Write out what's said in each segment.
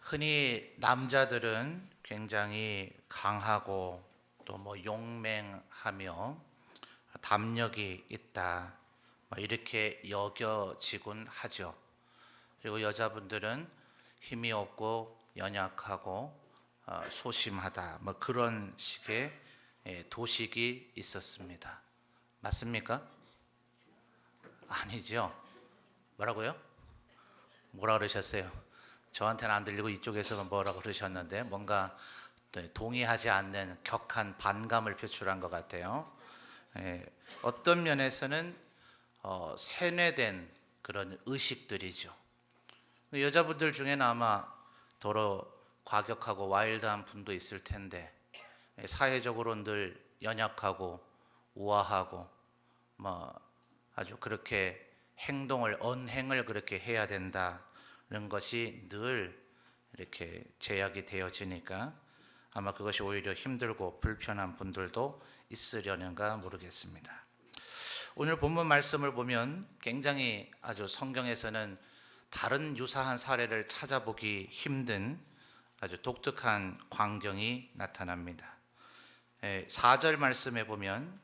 흔히 남자들은 굉장히 강하고 또 용맹하며 담력이 있다, 이렇게 여겨지곤 하죠. 그리고 여자분들은 힘이 없고 연약하고 소심하다, 그런 식의 도식이 있었습니다. 맞습니까? 아니죠. 뭐라고요? 뭐라 그러셨어요? 저한테는 안 들리고 이쪽에서 뭐라고 그러셨는데 뭔가 동의하지 않는 격한 반감을 표출한 것 같아요. 어떤 면에서는 세뇌된 그런 의식들이죠. 여자분들 중에는 아마 더러 과격하고 와일드한 분도 있을 텐데, 사회적으로 늘 연약하고 우아하고 아주 그렇게 언행을 그렇게 해야 된다는 것이 늘 이렇게 제약이 되어지니까 아마 그것이 오히려 힘들고 불편한 분들도 있으려는가 모르겠습니다. 오늘 본문 말씀을 보면 굉장히 아주 성경에서는 다른 유사한 사례를 찾아보기 힘든 아주 독특한 광경이 나타납니다. 4절 말씀에 보면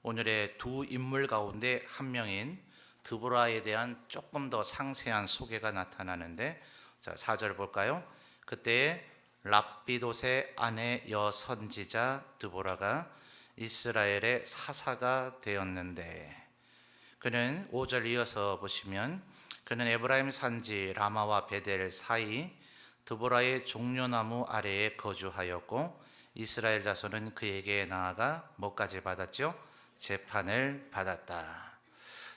오늘의 두 인물 가운데 한 명인 드보라에 대한 조금 더 상세한 소개가 나타나는데, 자, 4절 볼까요? 그때 랍비돗의 아내 여선지자 드보라가 이스라엘의 사사가 되었는데, 그는 5절 이어서 보시면 그는 에브라임 산지 라마와 베델 사이 드보라의 종려나무 아래에 거주하였고, 이스라엘 자손은 그에게 나아가 뭐까지 받았죠? 재판을 받았다.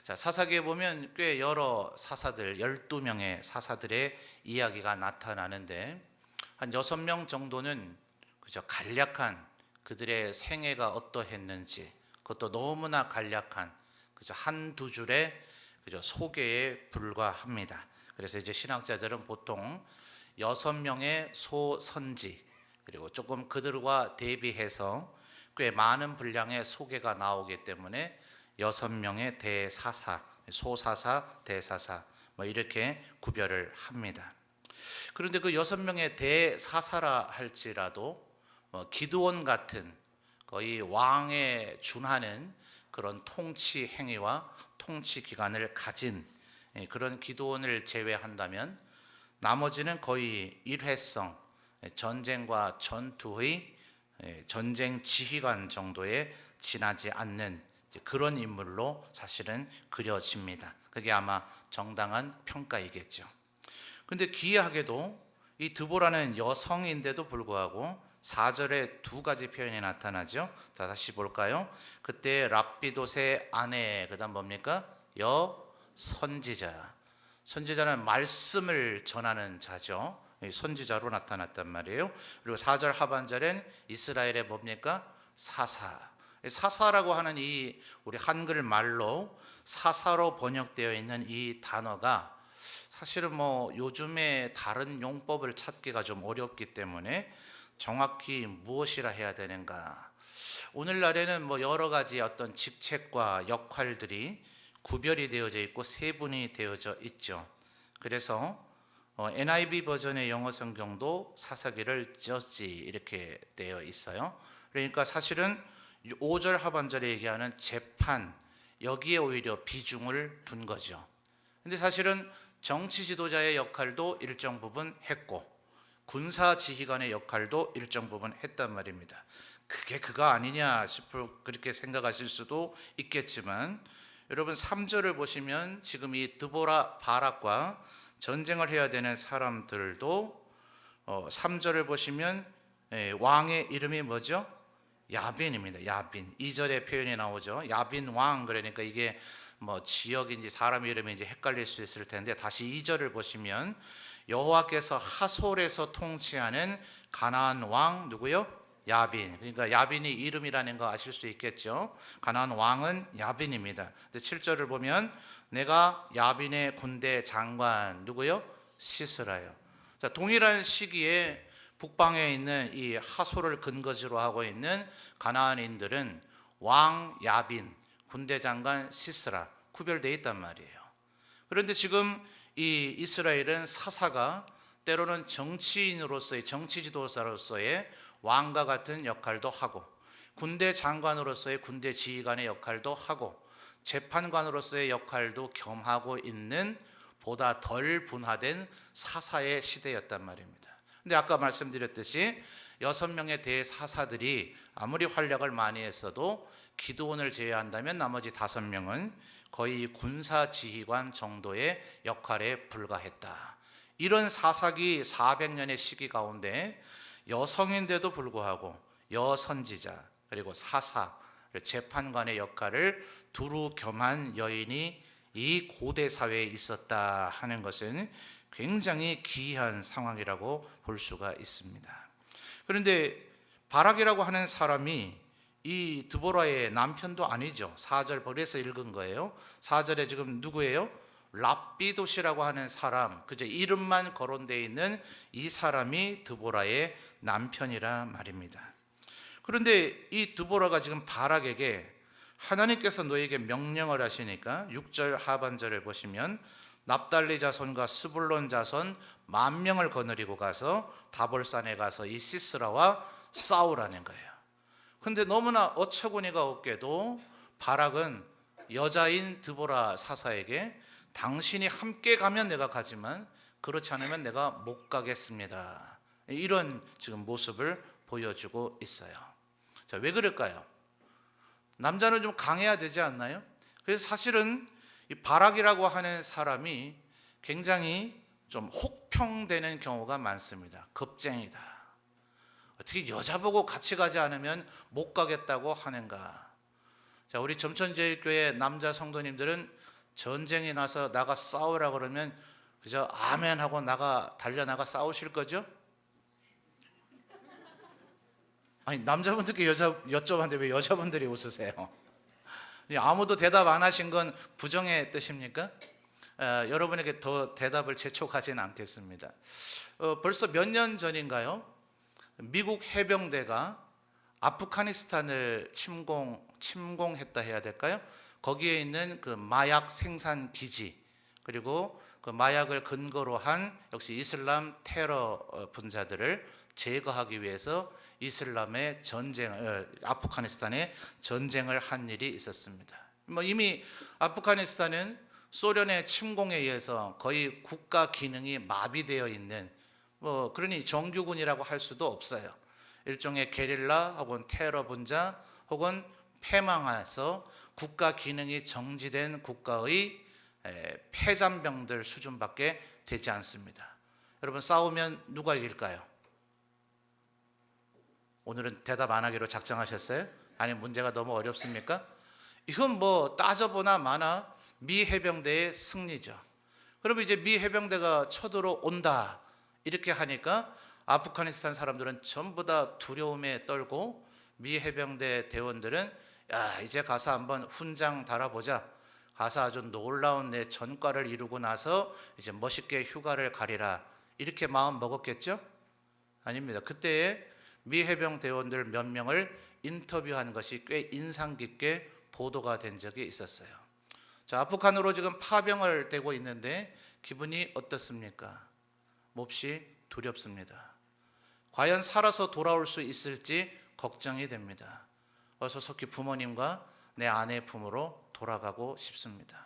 자, 사사기에 보면 꽤 여러 사사들, 12명의 사사들의 이야기가 나타나는데, 한 6명 정도는 간략한 그들의 생애가 어떠했는지, 그것도 너무나 간략한 한두 줄의 소개에 불과합니다. 그래서 이제 신학자들은 보통 6명의 소선지, 그리고 조금 그들과 대비해서 꽤 많은 분량의 소개가 나오기 때문에 6명의 대사사, 소사사, 대사사 이렇게 구별을 합니다. 그런데 그 6명의 대사사라 할지라도 기드온 같은 거의 왕에 준하는 그런 통치 행위와 통치 기간을 가진 그런 기드온을 제외한다면 나머지는 거의 일회성, 전쟁과 전투의 전쟁 지휘관 정도에 지나지 않는 그런 인물로 사실은 그려집니다. 그게 아마 정당한 평가이겠죠. 그런데 기이하게도 이 드보라는 여성인데도 불구하고 4절에 두 가지 표현이 나타나죠. 다시 볼까요? 그때 랍비돗의 아내, 그 다음 뭡니까? 여선지자. 선지자는 말씀을 전하는 자죠. 선지자로 나타났단 말이에요. 그리고 4절 하반절엔 이스라엘의 뭡니까? 사사. 사사라고 하는 이 우리 한글 말로 사사로 번역되어 있는 이 단어가 사실은 요즘에 다른 용법을 찾기가 좀 어렵기 때문에 정확히 무엇이라 해야 되는가. 오늘날에는 여러 가지 어떤 직책과 역할들이 구별이 되어져 있고 세분이 되어져 있죠. 그래서 NIV 버전의 영어 성경도 사사기를 judge 이렇게 되어 있어요. 그러니까 사실은 5절 하반절에 얘기하는 재판, 여기에 오히려 비중을 둔 거죠. 근데 사실은 정치 지도자의 역할도 일정 부분 했고 군사 지휘관의 역할도 일정 부분 했단 말입니다. 그게 그거 아니냐 그렇게 생각하실 수도 있겠지만, 여러분 3절을 보시면 지금 이 드보라 바락과 전쟁을 해야 되는 사람들도 3절을 보시면 왕의 이름이 뭐죠? 야빈입니다. 야빈. 2절에 표현이 나오죠. 야빈 왕. 그러니까 이게 지역인지 사람 이름인지 헷갈릴 수 있을 텐데, 다시 2절을 보시면 여호와께서 하솔에서 통치하는 가나안 왕 누구요? 야빈. 그러니까 야빈이 이름이라는 거 아실 수 있겠죠. 가나안 왕은 야빈입니다. 근데 7절을 보면 내가 야빈의 군대 장관 누구요? 시스라요. 자, 동일한 시기에 북방에 있는 이 하솔을 근거지로 하고 있는 가나안인들은 왕 야빈, 군대 장관 시스라 구별되어 있단 말이에요. 그런데 지금 이 이스라엘은 사사가 때로는 정치인으로서의 정치 지도자로서의 왕과 같은 역할도 하고 군대 장관으로서의 군대 지휘관의 역할도 하고 재판관으로서의 역할도 겸하고 있는 보다 덜 분화된 사사의 시대였단 말입니다. 근데 아까 말씀드렸듯이 6명의 대사사들이 아무리 활약을 많이 했어도 기드온을 제외한다면 나머지 5명은 거의 군사 지휘관 정도의 역할에 불과했다. 이런 사사기 400년의 시기 가운데 여성인데도 불구하고 여선지자 그리고 사사, 재판관의 역할을 두루 겸한 여인이 이 고대 사회에 있었다 하는 것은 굉장히 기이한 상황이라고 볼 수가 있습니다. 그런데 바락이라고 하는 사람이 이 드보라의 남편도 아니죠. 4절 벌에서 읽은 거예요. 4절에 지금 누구예요? 랍비도시라고 하는 사람, 그저 이름만 거론되어 있는 이 사람이 드보라의 남편이라 말입니다. 그런데 이 드보라가 지금 바락에게 하나님께서 너에게 명령을 하시니까 6절 하반절을 보시면 납달리 자손과 스불론 자손 10,000명을 거느리고 가서 다볼산에 가서 이 시스라와 싸우라는 거예요. 근데 너무나 어처구니가 없게도 바락은 여자인 드보라 사사에게 당신이 함께 가면 내가 가지만 그렇지 않으면 내가 못 가겠습니다. 이런 지금 모습을 보여주고 있어요. 자, 왜 그럴까요? 남자는 좀 강해야 되지 않나요? 그래서 사실은 이 바락이라고 하는 사람이 굉장히 좀 혹평되는 경우가 많습니다. 겁쟁이다. 어떻게 여자 보고 같이 가지 않으면 못 가겠다고 하는가? 자, 우리 점천제일교회 남자 성도님들은 전쟁이 나서 나가 싸우라 그러면 그저 아멘 하고 달려나가 싸우실 거죠? 아니, 남자분들께 여쭤봤는데 왜 여자분들이 웃으세요? 아무도 대답 안 하신 건 부정의 뜻입니까? 여러분에게 더 대답을 재촉하지는 않겠습니다. 벌써 몇 년 전인가요? 미국 해병대가 아프가니스탄을 침공했다 해야 될까요? 거기에 있는 그 마약 생산 기지, 그리고 그 마약을 근거로 한 역시 이슬람 테러 분자들을 제거하기 위해서 이슬람의 아프가니스탄에 전쟁을 한 일이 있었습니다. 이미 아프가니스탄은 소련의 침공에 의해서 거의 국가 기능이 마비되어 있는 그러니 정규군이라고 할 수도 없어요. 일종의 게릴라 혹은 테러 분자 혹은 패망해서 국가 기능이 정지된 국가의 패잔병들 수준밖에 되지 않습니다. 여러분, 싸우면 누가 이길까요? 오늘은 대답 안 하기로 작정하셨어요? 아니, 문제가 너무 어렵습니까? 이건 따져보나 마나 미 해병대의 승리죠. 그러면 이제 미 해병대가 쳐들어온다 이렇게 하니까 아프가니스탄 사람들은 전부 다 두려움에 떨고 미 해병대 대원들은 야, 이제 가서 한번 훈장 달아보자. 가서 아주 놀라운 내 전과를 이루고 나서 이제 멋있게 휴가를 가리라. 이렇게 마음 먹었겠죠? 아닙니다. 그때에 미 해병 대원들 몇 명을 인터뷰한 것이 꽤 인상 깊게 보도가 된 적이 있었어요. 자, 아프간으로 지금 파병을 되고 있는데 기분이 어떻습니까? 몹시 두렵습니다. 과연 살아서 돌아올 수 있을지 걱정이 됩니다. 어서 속히 부모님과 내 아내의 품으로 돌아가고 싶습니다.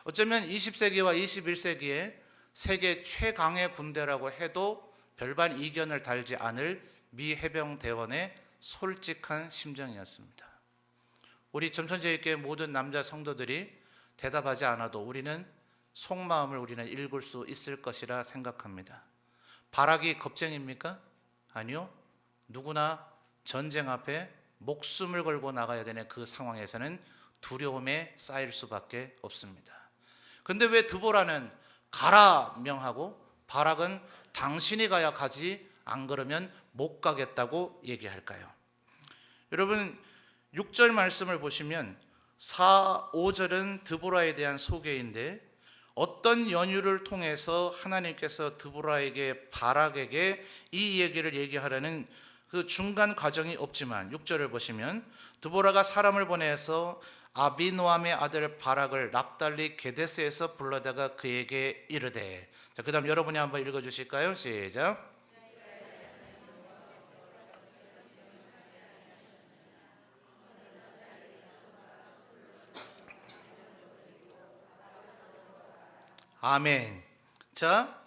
어쩌면 20세기와 21세기에 세계 최강의 군대라고 해도 별반 이견을 달지 않을 미 해병대원의 솔직한 심정이었습니다. 우리 점천제일교회 모든 남자 성도들이 대답하지 않아도 우리는 속마음을 우리는 읽을 수 있을 것이라 생각합니다. 바락이 겁쟁입니까? 아니요. 누구나 전쟁 앞에 목숨을 걸고 나가야 되는 그 상황에서는 두려움에 쌓일 수밖에 없습니다. 그런데 왜 드보라는 가라 명하고 바락은 당신이 가야 가지 안 그러면 못 가겠다고 얘기할까요? 여러분, 6절 말씀을 보시면 4, 5절은 드보라에 대한 소개인데 어떤 연유를 통해서 하나님께서 드보라에게 바락에게 이 얘기를 얘기하려는 그 중간 과정이 없지만 6절을 보시면 드보라가 사람을 보내서 아비노함의 아들 바락을 납달리 게데스에서 불러다가 그에게 이르되. 자, 그다음 여러분이 한번 읽어 주실까요? 시작. 아멘. 자,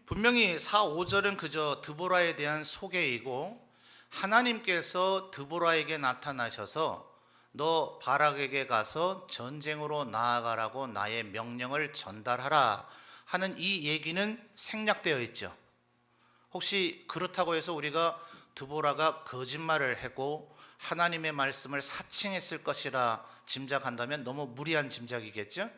분명히 4, 5절은 그저 드보라에 대한 소개이고, 하나님께서 드보라에게 나타나셔서 너 바락에게 가서 전쟁으로 나아가라고 나의 명령을 전달하라 하는 이 얘기는 생략되어 있죠. 혹시 그렇다고 해서 우리가 드보라가 거짓말을 하고 하나님의 말씀을 사칭했을 것이라 짐작한다면 너무 무리한 짐작이겠죠.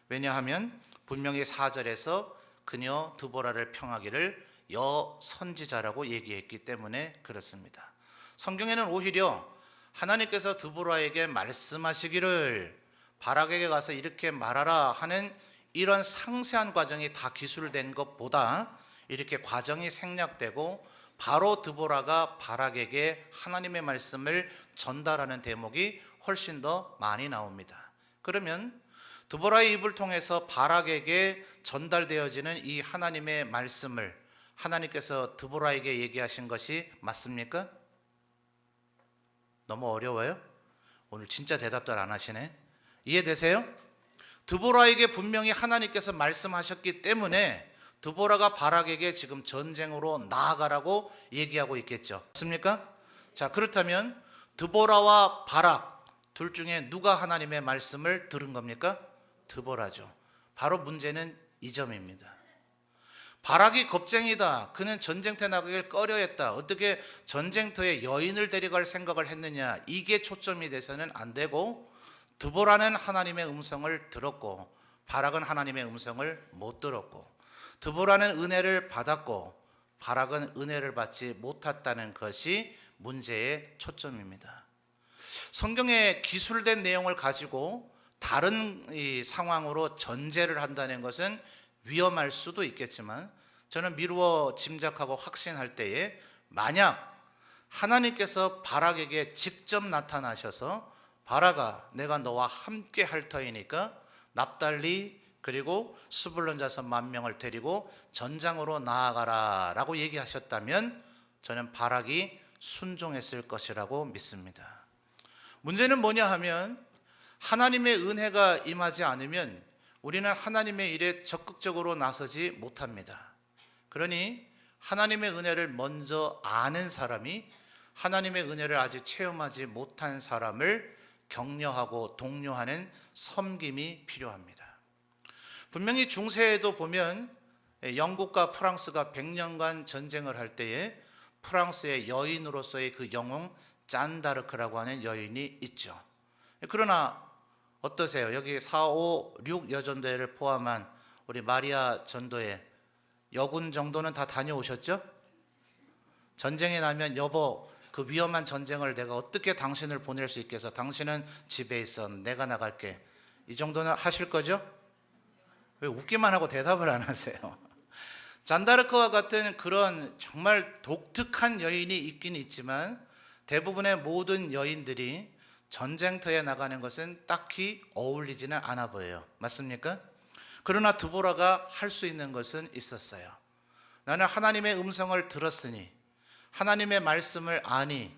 왜냐하면 분명히 4절에서 그녀 드보라를 평하기를 여선지자라고 얘기했기 때문에 그렇습니다. 성경에는 오히려 하나님께서 드보라에게 말씀하시기를 바락에게 가서 이렇게 말하라 하는 이런 상세한 과정이 다 기술된 것보다 이렇게 과정이 생략되고 바로 드보라가 바락에게 하나님의 말씀을 전달하는 대목이 훨씬 더 많이 나옵니다. 그러면 드보라의 입을 통해서 바락에게 전달되어지는 이 하나님의 말씀을 하나님께서 드보라에게 얘기하신 것이 맞습니까? 너무 어려워요? 오늘 진짜 대답들 안 하시네. 이해되세요? 드보라에게 분명히 하나님께서 말씀하셨기 때문에 드보라가 바락에게 지금 전쟁으로 나아가라고 얘기하고 있겠죠. 맞습니까? 자, 그렇다면 드보라와 바락 둘 중에 누가 하나님의 말씀을 들은 겁니까? 드보라죠. 바로 문제는 이 점입니다. 바락이 겁쟁이다. 그는 전쟁터에 나가길 꺼려했다. 어떻게 전쟁터에 여인을 데려갈 생각을 했느냐. 이게 초점이 돼서는 안 되고, 드보라는 하나님의 음성을 들었고 바락은 하나님의 음성을 못 들었고, 드보라는 은혜를 받았고 바락은 은혜를 받지 못했다는 것이 문제의 초점입니다. 성경의 기술된 내용을 가지고 다른 이 상황으로 전제를 한다는 것은 위험할 수도 있겠지만, 저는 미루어 짐작하고 확신할 때에 만약 하나님께서 바락에게 직접 나타나셔서 바락아 내가 너와 함께 할 터이니까 납달리 그리고 스불론 자손 10,000명을 데리고 전장으로 나아가라 라고 얘기하셨다면 저는 바락이 순종했을 것이라고 믿습니다. 문제는 뭐냐 하면 하나님의 은혜가 임하지 않으면 우리는 하나님의 일에 적극적으로 나서지 못합니다. 그러니 하나님의 은혜를 먼저 아는 사람이 하나님의 은혜를 아직 체험하지 못한 사람을 격려하고 독려하는 섬김이 필요합니다. 분명히 중세에도 보면 영국과 프랑스가 100년간 전쟁을 할 때에 프랑스의 여인으로서의 그 영웅 잔다르크라고 하는 여인이 있죠. 그러나 어떠세요? 여기 4, 5, 6 여전도회를 포함한 우리 마리아 전도회 여군 정도는 다 다녀오셨죠? 전쟁이 나면 여보 그 위험한 전쟁을 내가 어떻게 당신을 보낼 수 있겠어? 당신은 집에 있어. 내가 나갈게. 이 정도는 하실 거죠? 왜 웃기만 하고 대답을 안 하세요? 잔다르크와 같은 그런 정말 독특한 여인이 있긴 있지만 대부분의 모든 여인들이 전쟁터에 나가는 것은 딱히 어울리지는 않아 보여요. 맞습니까? 그러나 드보라가 할 수 있는 것은 있었어요. 나는 하나님의 음성을 들었으니, 하나님의 말씀을 아니,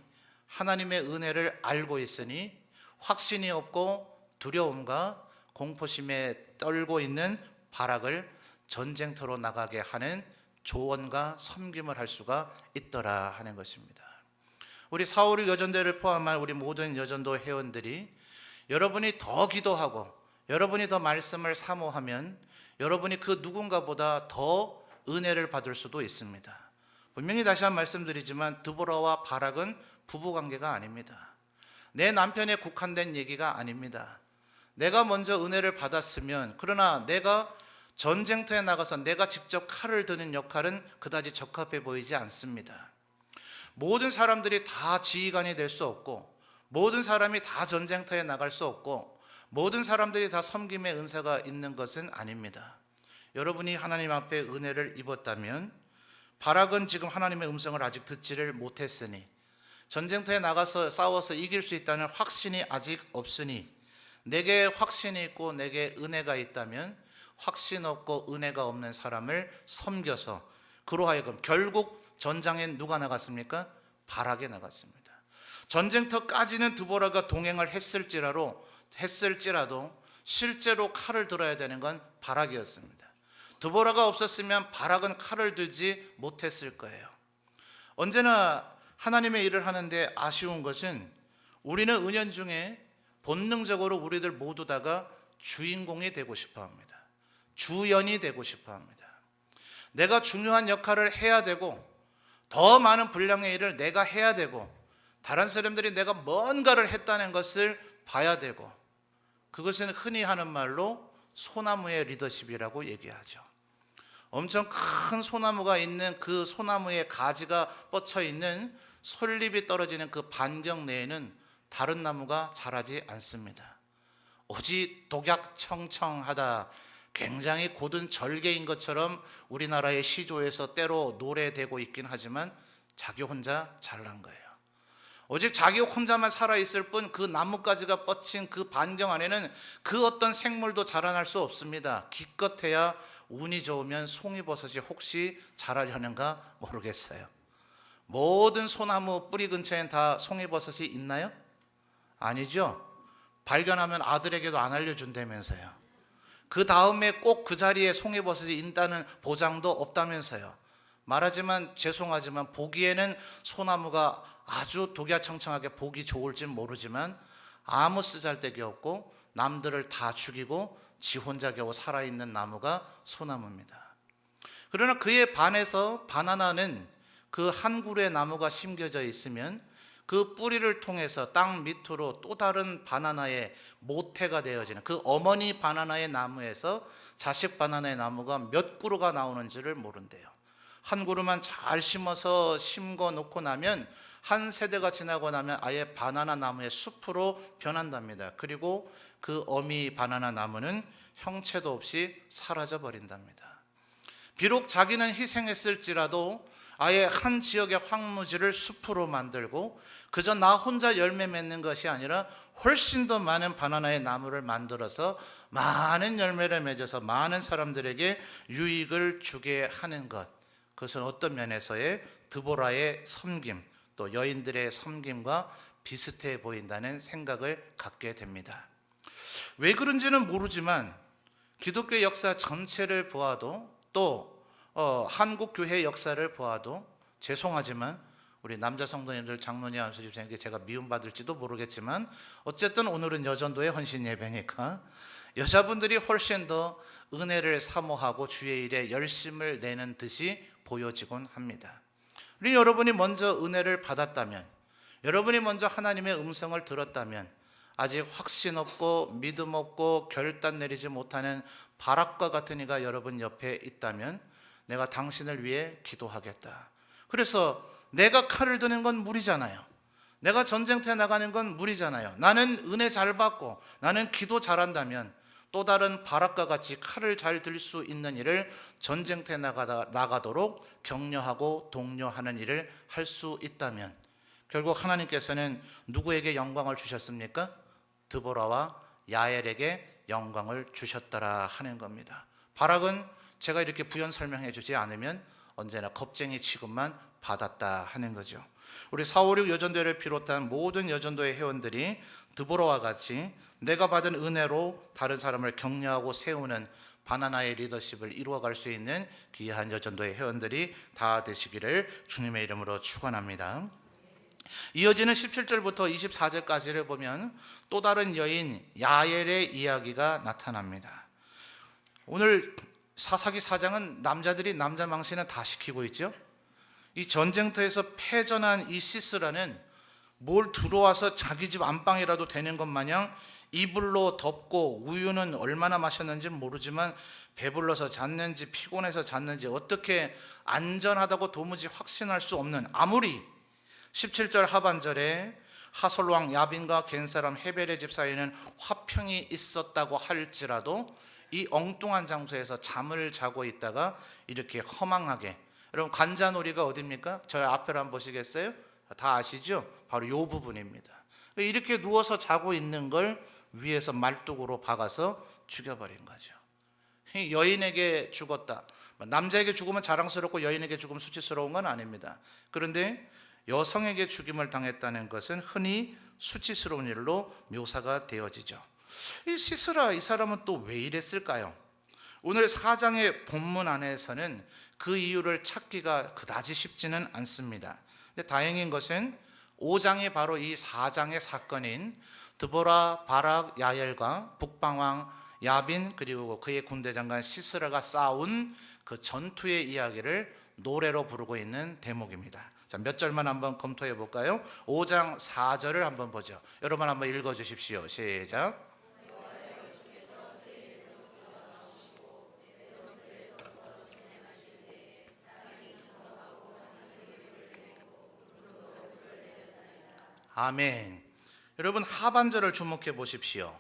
하나님의 은혜를 알고 있으니 확신이 없고 두려움과 공포심에 떨고 있는 바락을 전쟁터로 나가게 하는 조언과 섬김을 할 수가 있더라 하는 것입니다. 우리 4, 5, 6 여전도회를 포함한 우리 모든 여전도 회원들이 여러분이 더 기도하고 여러분이 더 말씀을 사모하면 여러분이 그 누군가보다 더 은혜를 받을 수도 있습니다. 분명히 다시 한번 말씀드리지만 드보라와 바락은 부부관계가 아닙니다. 내 남편에 국한된 얘기가 아닙니다. 내가 먼저 은혜를 받았으면, 그러나 내가 전쟁터에 나가서 내가 직접 칼을 드는 역할은 그다지 적합해 보이지 않습니다. 모든 사람들이 다 지휘관이 될 수 없고, 모든 사람이 다 전쟁터에 나갈 수 없고, 모든 사람들이 다 섬김의 은사가 있는 것은 아닙니다. 여러분이 하나님 앞에 은혜를 입었다면, 바락은 지금 하나님의 음성을 아직 듣지를 못했으니, 전쟁터에 나가서 싸워서 이길 수 있다는 확신이 아직 없으니, 내게 확신이 있고 내게 은혜가 있다면 확신 없고 은혜가 없는 사람을 섬겨서 그로 하여금 결국 전장에 누가 나갔습니까? 바락에 나갔습니다. 전쟁터까지는 드보라가 동행을 했을지라도 실제로 칼을 들어야 되는 건 바락이었습니다. 드보라가 없었으면 바락은 칼을 들지 못했을 거예요. 언제나 하나님의 일을 하는데 아쉬운 것은 우리는 은연중에 본능적으로 우리들 모두 다가 주인공이 되고 싶어 합니다. 주연이 되고 싶어 합니다. 내가 중요한 역할을 해야 되고 더 많은 분량의 일을 내가 해야 되고 다른 사람들이 내가 뭔가를 했다는 것을 봐야 되고, 그것은 흔히 하는 말로 소나무의 리더십이라고 얘기하죠. 엄청 큰 소나무가 있는 그 소나무의 가지가 뻗쳐 있는 솔잎이 떨어지는 그 반경 내에는 다른 나무가 자라지 않습니다. 오직 독약청청하다, 굉장히 곧은 절개인 것처럼 우리나라의 시조에서 때로 노래되고 있긴 하지만 자기 혼자 잘난 거예요. 오직 자기 혼자만 살아있을 뿐 그 나뭇가지가 뻗친 그 반경 안에는 그 어떤 생물도 자라날 수 없습니다. 기껏해야 운이 좋으면 송이버섯이 혹시 자라려는가 모르겠어요. 모든 소나무 뿌리 근처엔 다 송이버섯이 있나요? 아니죠. 발견하면 아들에게도 안 알려준다면서요. 그 다음에 꼭 그 자리에 송이버섯이 있다는 보장도 없다면서요. 말하지만 죄송하지만 보기에는 소나무가 아주 독야청청하게 보기 좋을진 모르지만 아무 쓰잘데기 없고 남들을 다 죽이고 지 혼자 겨우 살아있는 나무가 소나무입니다. 그러나 그에 반해서 바나나는 그 한 그루의 나무가 심겨져 있으면 그 뿌리를 통해서 땅 밑으로 또 다른 바나나의 모태가 되어지는, 그 어머니 바나나의 나무에서 자식 바나나의 나무가 몇 그루가 나오는지를 모른대요. 한 그루만 잘 심어서 심고 놓고 나면 한 세대가 지나고 나면 아예 바나나 나무의 숲으로 변한답니다. 그리고 그 어미 바나나 나무는 형체도 없이 사라져 버린답니다. 비록 자기는 희생했을지라도 아예 한 지역의 황무지를 숲으로 만들고 그저 나 혼자 열매 맺는 것이 아니라 훨씬 더 많은 바나나의 나무를 만들어서 많은 열매를 맺어서 많은 사람들에게 유익을 주게 하는 것, 그것은 어떤 면에서의 드보라의 섬김, 또 여인들의 섬김과 비슷해 보인다는 생각을 갖게 됩니다. 왜 그런지는 모르지만 기독교 역사 전체를 보아도 또 한국 교회 역사를 보아도 죄송하지만 우리 남자 성도님들, 장로님, 안수집사님께 제가 미움받을지도 모르겠지만 어쨌든 오늘은 여전도의 헌신 예배니까 여자분들이 훨씬 더 은혜를 사모하고 주의 일에 열심을 내는 듯이 보여지곤 합니다. 우리 여러분이 먼저 은혜를 받았다면, 여러분이 먼저 하나님의 음성을 들었다면 아직 확신 없고 믿음 없고 결단 내리지 못하는 바락과 같은 이가 여러분 옆에 있다면 내가 당신을 위해 기도하겠다. 그래서 내가 칼을 드는 건 무리잖아요. 내가 전쟁터에 나가는 건 무리잖아요. 나는 은혜 잘 받고 나는 기도 잘한다면 또 다른 바락과 같이 칼을 잘 들 수 있는 일을 전쟁터에 나가도록 격려하고 독려하는 일을 할 수 있다면 결국 하나님께서는 누구에게 영광을 주셨습니까? 드보라와 야엘에게 영광을 주셨더라 하는 겁니다. 바락은 제가 이렇게 부연 설명해 주지 않으면 언제나 겁쟁이 취급만 받았다 하는 거죠. 우리 456 여전도회를 비롯한 모든 여전도회 회원들이 드보라와 같이 내가 받은 은혜로 다른 사람을 격려하고 세우는 바나나의 리더십을 이루어갈 수 있는 귀한 여전도회 회원들이 다 되시기를 주님의 이름으로 축원합니다. 이어지는 17절부터 24절까지를 보면 또 다른 여인 야엘의 이야기가 나타납니다. 오늘 사사기 4장은 남자들이 남자 망신은 다 시키고 있죠. 이 전쟁터에서 패전한 이 시스라는 뭘 들어와서 자기 집 안방이라도 되는 것 마냥 이불로 덮고 우유는 얼마나 마셨는지 모르지만 배불러서 잤는지 피곤해서 잤는지 어떻게 안전하다고 도무지 확신할 수 없는, 아무리 17절 하반절에 하솔왕 야빈과 겐사람 헤벨의 집 사이에는 화평이 있었다고 할지라도 이 엉뚱한 장소에서 잠을 자고 있다가 이렇게 허망하게, 여러분 관자놀이가 어디입니까? 저희 앞을 한번 보시겠어요? 다 아시죠? 바로 이 부분입니다. 이렇게 누워서 자고 있는 걸 위에서 말뚝으로 박아서 죽여버린 거죠. 여인에게 죽었다. 남자에게 죽으면 자랑스럽고 여인에게 죽으면 수치스러운 건 아닙니다. 그런데 여성에게 죽임을 당했다는 것은 흔히 수치스러운 일로 묘사가 되어지죠. 이 시스라, 이 사람은 또 왜 이랬을까요? 오늘 4장의 본문 안에서는 그 이유를 찾기가 그다지 쉽지는 않습니다. 근데 다행인 것은 5장이 바로 이 4장의 사건인 드보라, 바락, 야엘과 북방왕 야빈 그리고 그의 군대 장관 시스라가 싸운 그 전투의 이야기를 노래로 부르고 있는 대목입니다. 자, 몇 절만 한번 검토해 볼까요? 5장 4절을 한번 보죠. 여러분 한번 읽어 주십시오. 시작. 아멘. 여러분 하반절을 주목해 보십시오.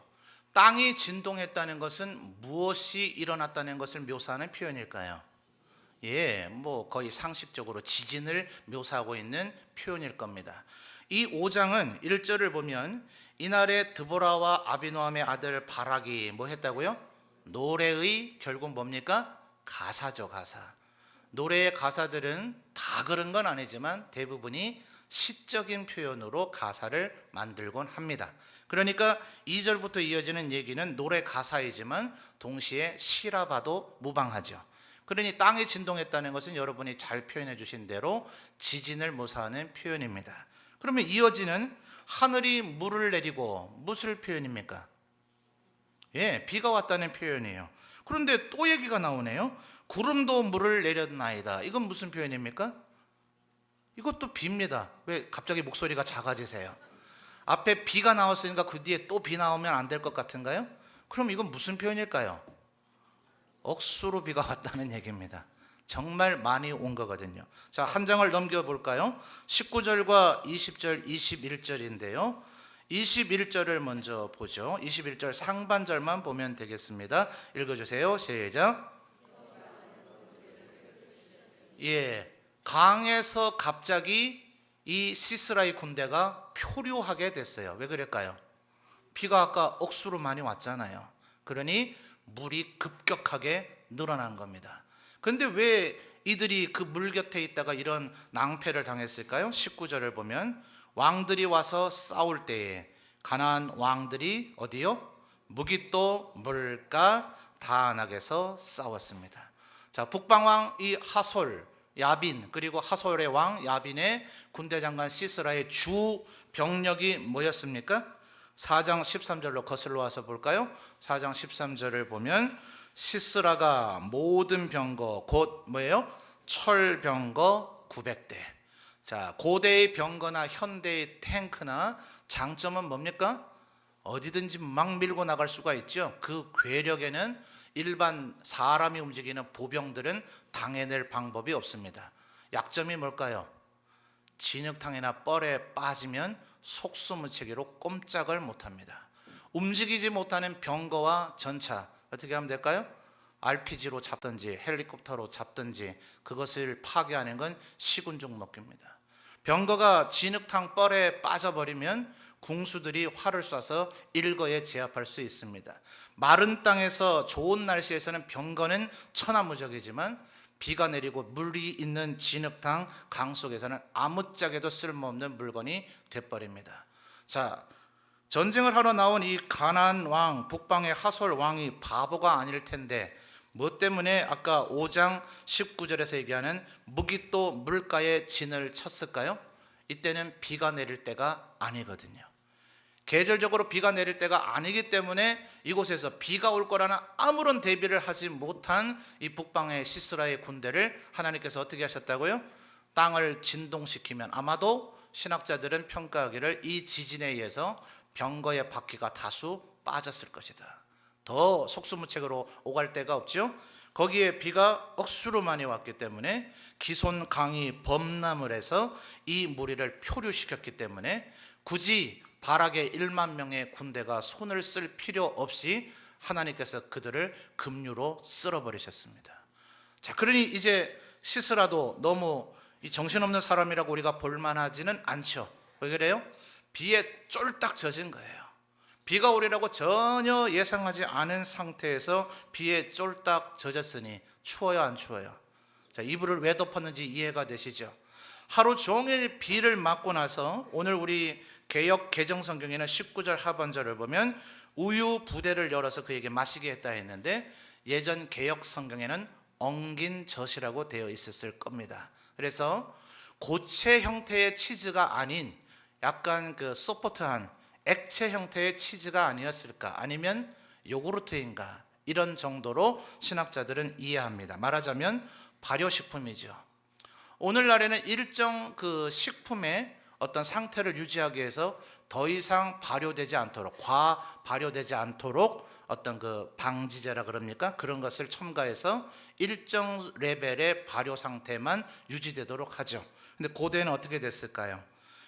땅이 진동했다는 것은 무엇이 일어났다는 것을 묘사하는 표현일까요? 뭐 거의 상식적으로 지진을 묘사하고 있는 표현일 겁니다. 이 5장은 1절을 보면 이날에 드보라와 아비노함의 아들 바락이 뭐 했다고요? 노래의 결국 뭡니까? 가사죠, 가사. 노래의 가사들은 다 그런 건 아니지만 대부분이 시적인 표현으로 가사를 만들곤 합니다. 그러니까 2절부터 이어지는 얘기는 노래 가사이지만 동시에 시라 봐도 무방하죠. 그러니 땅이 진동했다는 것은 여러분이 잘 표현해 주신 대로 지진을 묘사하는 표현입니다. 그러면 이어지는 하늘이 물을 내리고 무슨 표현입니까? 비가 왔다는 표현이에요. 그런데 또 얘기가 나오네요. 구름도 물을 내렸나이다. 이건 무슨 표현입니까? 이것도 비입니다. 왜 갑자기 목소리가 작아지세요? 앞에 비가 나왔으니까 그 뒤에 또 비 나오면 안 될 것 같은가요? 그럼 이건 무슨 표현일까요? 억수로 비가 왔다는 얘기입니다. 정말 많이 온 거거든요. 자, 한 장을 넘겨볼까요? 19절과 20절, 21절인데요. 21절을 먼저 보죠. 21절 상반절만 보면 되겠습니다. 읽어주세요. 시작. 강에서 갑자기 이 시스라의 군대가 표류하게 됐어요. 왜 그럴까요? 비가 아까 억수로 많이 왔잖아요. 그러니 물이 급격하게 늘어난 겁니다. 그런데 왜 이들이 그 물 곁에 있다가 이런 낭패를 당했을까요? 19절을 보면 왕들이 와서 싸울 때에 가나안 왕들이 어디요? 무깃도 물가 다안악에서 싸웠습니다. 자, 북방왕 이 하솔 야빈 그리고 하솔의 왕 야빈의 군대 장관 시스라의 주 병력이 뭐였습니까? 4장 13절로 거슬러 와서 볼까요? 4장 13절을 보면 시스라가 모든 병거 곧 뭐예요? 철병거 900대. 자, 고대의 병거나 현대의 탱크나 장점은 뭡니까? 어디든지 막 밀고 나갈 수가 있죠. 그 괴력에는 일반 사람이 움직이는 보병들은 당해낼 방법이 없습니다. 약점이 뭘까요? 진흙탕이나 뻘에 빠지면 속수무책으로 꼼짝을 못합니다. 움직이지 못하는 병거와 전차 어떻게 하면 될까요? RPG로 잡든지 헬리콥터로 잡든지 그것을 파괴하는 건 시군중 먹기입니다. 병거가 진흙탕 뻘에 빠져버리면 궁수들이 활을 쏴서 일거에 제압할 수 있습니다. 마른 땅에서 좋은 날씨에서는 병거는 천하무적이지만 비가 내리고 물이 있는 진흙탕 강 속에서는 아무짝에도 쓸모없는 물건이 돼버립니다. 자, 전쟁을 하러 나온 이 가나안 왕 북방의 하솔 왕이 바보가 아닐 텐데 뭐 때문에 아까 5장 19절에서 얘기하는 무깃도 물가에 진을 쳤을까요? 이때는 비가 내릴 때가 아니거든요. 계절적으로 비가 내릴 때가 아니기 때문에 이곳에서 비가 올 거라는 아무런 대비를 하지 못한 이 북방의 시스라의 군대를 하나님께서 어떻게 하셨다고요? 땅을 진동시키면 아마도 신학자들은 평가하기를 이 지진에 의해서 병거의 바퀴가 다수 빠졌을 것이다. 더 속수무책으로 오갈 데가 없죠. 거기에 비가 억수로 많이 왔기 때문에 기손 강이 범람을 해서 이 무리를 표류시켰기 때문에 굳이 바락의 1만 명의 군대가 손을 쓸 필요 없이 하나님께서 그들을 급류로 쓸어버리셨습니다. 자, 그러니 이제 시스라도 너무 이 정신없는 사람이라고 우리가 볼만하지는 않죠. 왜 그래요? 비에 쫄딱 젖은 거예요. 비가 오리라고 전혀 예상하지 않은 상태에서 비에 쫄딱 젖었으니 추워요, 안 추워요? 자, 이불을 왜 덮었는지 이해가 되시죠? 하루 종일 비를 맞고 나서 오늘 우리 개역 개정 성경에는 19절 하반절을 보면 우유 부대를 열어서 그에게 마시게 했다 했는데 예전 개역 성경에는 엉긴 젖이라고 되어 있었을 겁니다. 그래서 고체 형태의 치즈가 아닌 약간 그 소프트한 액체 형태의 치즈가 아니었을까, 아니면 요구르트인가, 이런 정도로 신학자들은 이해합니다. 말하자면 발효식품이죠. 오늘날에는 일정 그 식품의 어떤 상태를 유지하기 위해서 더 이상 발효되지 않도록, 과발효되지 않도록 어떤 그 방지제라 그럽니까? 그런 것을 첨가해서 일정 레벨의 발효 상태만 유지되도록 하죠. 근데 고대는 어떻게 됐을까요?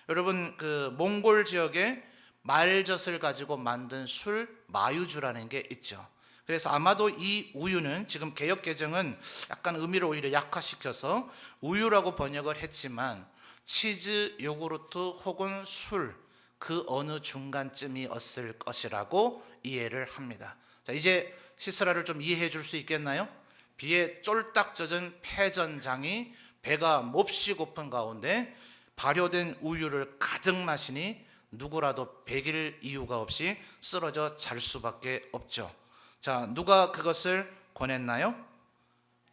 여러분, 그 몽골 지역에 말젓을 가지고 만든 술, 마유주라는 게 있죠. 그래서 아마도 이 우유는 지금 개역 개정은 약간 의미를 오히려 약화시켜서 우유라고 번역을 했지만 치즈, 요구르트 혹은 술, 그 어느 중간쯤이었을 것이라고 이해를 합니다. 자, 이제 시스라를 좀 이해해 줄 수 있겠나요? 비에 쫄딱 젖은 패전장이 배가 몹시 고픈 가운데 발효된 우유를 가득 마시니 누구라도 배길 이유가 없이 쓰러져 잘 수밖에 없죠. 자, 누가 그것을 권했나요?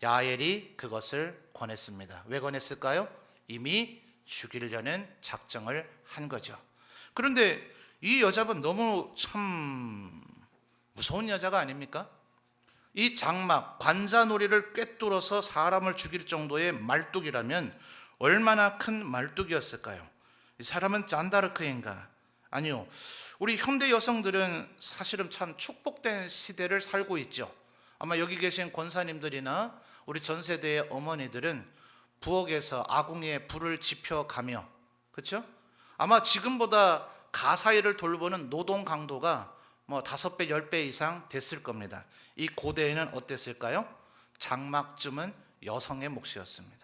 야엘이 그것을 권했습니다. 왜 권했을까요? 이미 죽이려는 작정을 한 거죠. 그런데 이 여자분 너무 참 무서운 여자가 아닙니까? 이 장막, 관자놀이를 꿰뚫어서 사람을 죽일 정도의 말뚝이라면 얼마나 큰 말뚝이었을까요? 이 사람은 잔다르크인가? 아니요. 우리 현대 여성들은 사실은 참 축복된 시대를 살고 있죠. 아마 여기 계신 권사님들이나 우리 전 세대의 어머니들은 부엌에서 아궁이에 불을 지펴가며, 그렇죠? 아마 지금보다 가사일을 돌보는 노동 강도가 뭐 5배, 10배 이상 됐을 겁니다. 이 고대에는 어땠을까요? 장막쯤은 여성의 몫이었습니다.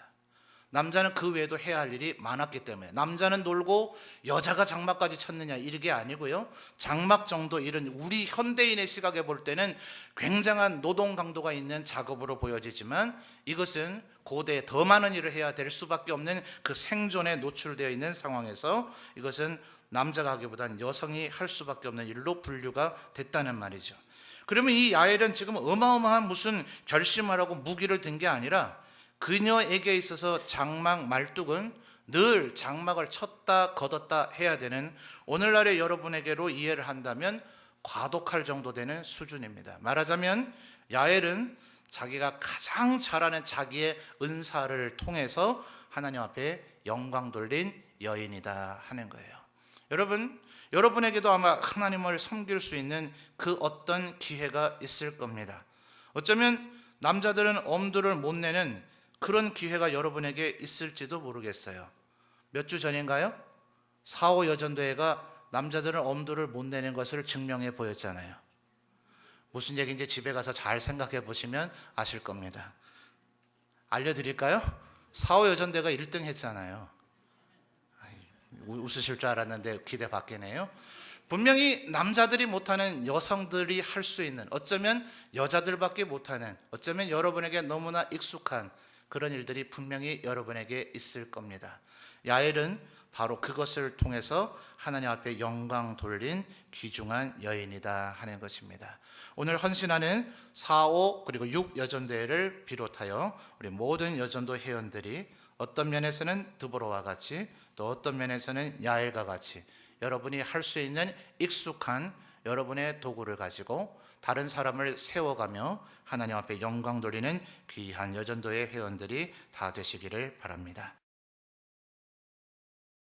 남자는 그 외에도 해야 할 일이 많았기 때문에, 남자는 놀고 여자가 장막까지 쳤느냐 이게 아니고요, 장막 정도 일은 우리 현대인의 시각에 볼 때는 굉장한 노동 강도가 있는 작업으로 보여지지만 이것은 고대에 더 많은 일을 해야 될 수밖에 없는 그 생존에 노출되어 있는 상황에서 이것은 남자가 하기보다는 여성이 할 수밖에 없는 일로 분류가 됐다는 말이죠. 그러면 이 야엘은 지금 어마어마한 무슨 결심을 하고 무기를 든 게 아니라 그녀에게 있어서 장막 말뚝은 늘 장막을 쳤다 걷었다 해야 되는, 오늘날의 여러분에게로 이해를 한다면 과독할 정도 되는 수준입니다. 말하자면 야엘은 자기가 가장 잘하는 자기의 은사를 통해서 하나님 앞에 영광 돌린 여인이다 하는 거예요. 여러분, 여러분에게도 아마 하나님을 섬길 수 있는 그 어떤 기회가 있을 겁니다. 어쩌면 남자들은 엄두를 못 내는 그런 기회가 여러분에게 있을지도 모르겠어요. 몇 주 전인가요? 4.5 여전대회가 남자들은 엄두를 못 내는 것을 증명해 보였잖아요. 무슨 얘기인지 집에 가서 잘 생각해 보시면 아실 겁니다. 알려드릴까요? 4.5 여전대회가 1등 했잖아요. 웃으실 줄 알았는데 기대 밖이네요. 분명히 남자들이 못하는, 여성들이 할 수 있는, 어쩌면 여자들밖에 못하는, 어쩌면 여러분에게 너무나 익숙한 그런 일들이 분명히 여러분에게 있을 겁니다. 야엘은 바로 그것을 통해서 하나님 앞에 영광 돌린 귀중한 여인이다 하는 것입니다. 오늘 헌신하는 4.5 그리고 6 여전대회를 비롯하여 우리 모든 여전도 회원들이 어떤 면에서는 드보라와 같이, 또 어떤 면에서는 야엘과 같이 여러분이 할 수 있는 익숙한 여러분의 도구를 가지고 다른 사람을 세워가며 하나님 앞에 영광 돌리는 귀한 여전도의 회원들이 다 되시기를 바랍니다.